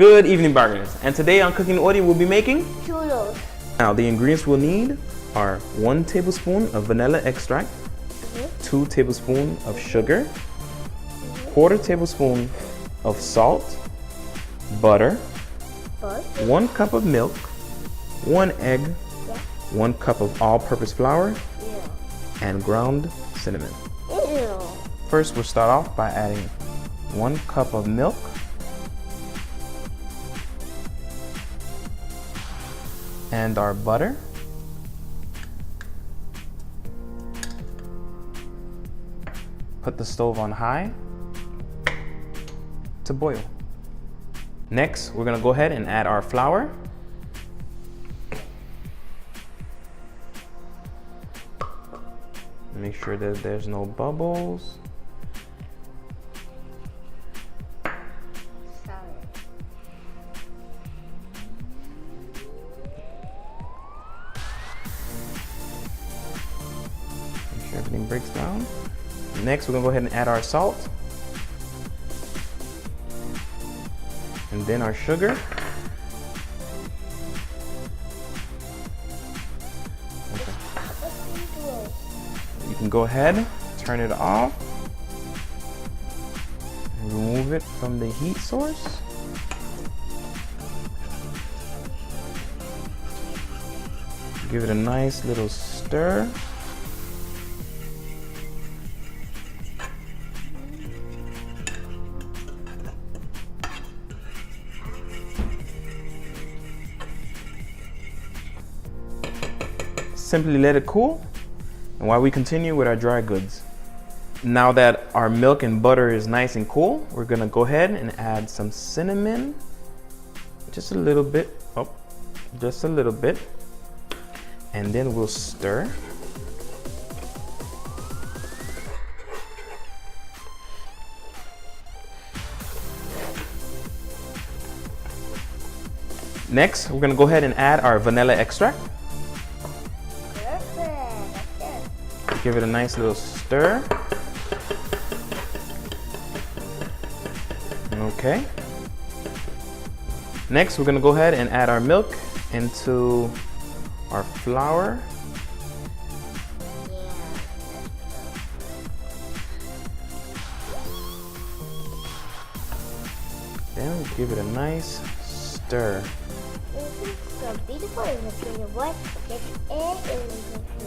Good evening, bargainers. And today on Cooking Audio, we'll be making churros. Now, the ingredients we'll need are 1 tablespoon of vanilla extract, 2 tablespoons of sugar, 1/4 tablespoon of salt, butter, 1 cup of milk, 1 egg, 1 cup of all-purpose flour, and ground cinnamon. First, we'll start off by adding 1 cup of milk, and our butter, put the stove on high to boil. Next, we're gonna go ahead and add our flour. Make sure that there's no bubbles. Make sure everything breaks down. Next, we're gonna go ahead and add our salt. And then our sugar. Okay. You can go ahead, turn it off, and remove it from the heat source. Give it a nice little stir. Simply let it cool, and while we continue with our dry goods. Now that our milk and butter is nice and cool, we're gonna go ahead and add some cinnamon, just a little bit, just a little bit, and then we'll stir. Next, we're gonna go ahead and add our vanilla extract. Give it a nice little stir. Okay. Next, we're gonna go ahead and add our milk into our flour. Then we'll give it a nice stir. This is so beautiful.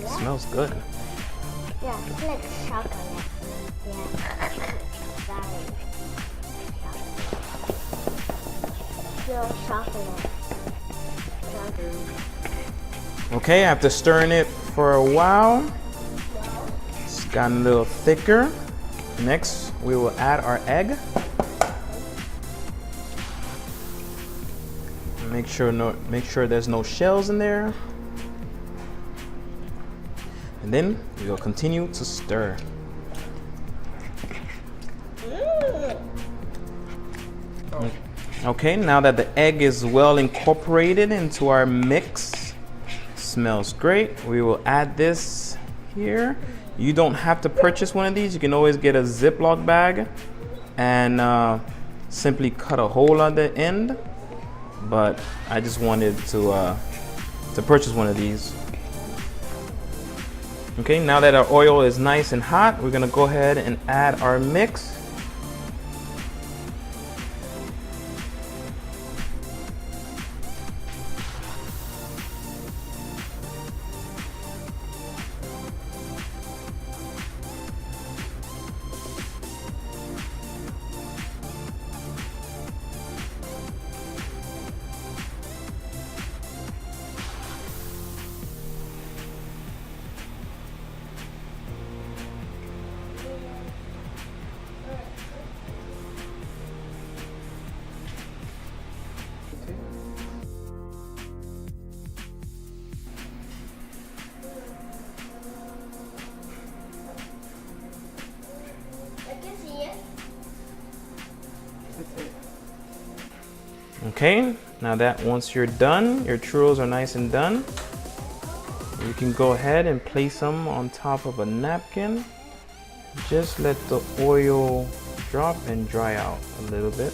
It smells good. Yeah, it's like chocolate. Yeah. Pure chocolate. Okay, after stirring it for a while, it's gotten a little thicker. Next, we will add our egg. Make sure there's no shells in there. And then we will continue to stir. Okay, now that the egg is well incorporated into our mix, smells great. We will add this here. You don't have to purchase one of these. You can always get a Ziploc bag and simply cut a hole on the end. But I just wanted to purchase one of these. Okay, now that our oil is nice and hot, we're gonna go ahead and add our mix. Okay, now that once you're done, your churros are nice and done, you can go ahead and place them on top of a napkin. Just let the oil drop and dry out a little bit.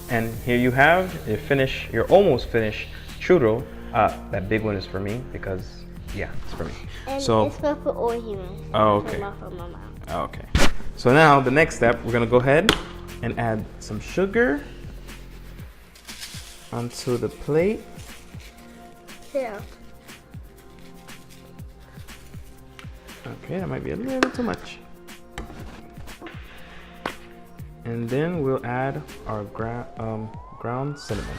And here you have your almost finished churro. That big one is for me because, yeah, it's for me. And so it's for all humans. Oh, okay. For Mama. Okay. So now the next step, we're gonna go ahead and add some sugar onto the plate. Yeah. Okay, that might be a little too much. And then we'll add our ground cinnamon.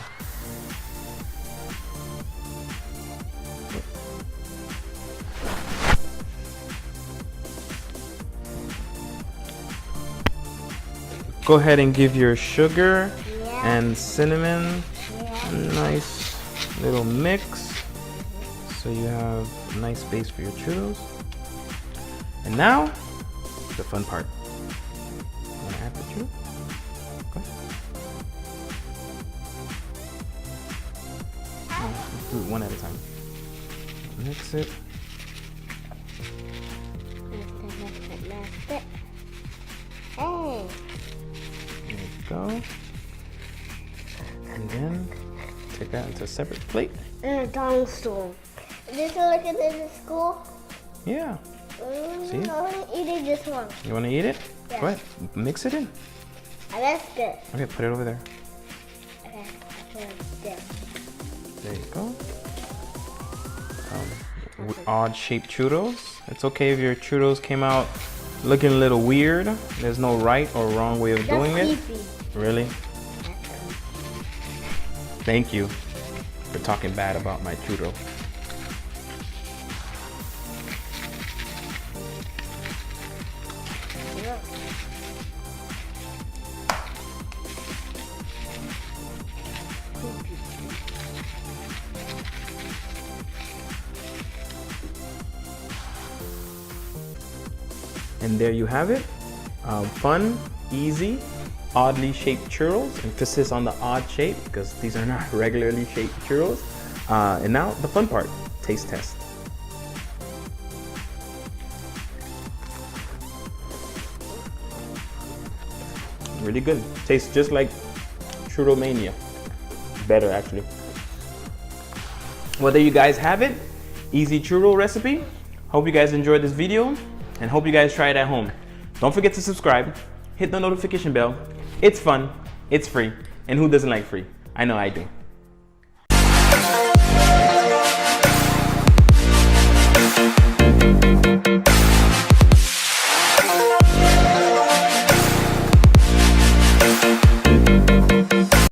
Go ahead and give your sugar and cinnamon a nice little mix so you have a nice base for your churros. And now, the fun part. I'm gonna add the churro. Okay. Let's do it one at a time. Mix it. Hey. There you go. And then take that into a separate plate. And a dinosaur. This is like in the school. Yeah. See? I want to eat it this one. You want to eat it? Yeah. Go ahead. Mix it in. That's good. Okay, put it over there. Okay, I put it there. There you go. Odd shaped churros. It's okay if your churros came out looking a little weird. There's no right or wrong way of doing it. Really? Thank you for talking bad about my churro. And there you have it. Fun, easy, oddly shaped churros. Emphasis on the odd shape because these are not regularly shaped churros. And now the fun part, taste test. Really good. Tastes just like Churro Mania. Better actually. Well, there you guys have it. Easy churro recipe. Hope you guys enjoyed this video and hope you guys try it at home. Don't forget to subscribe, hit the notification bell. It's fun, it's free, and who doesn't like free? I know I do.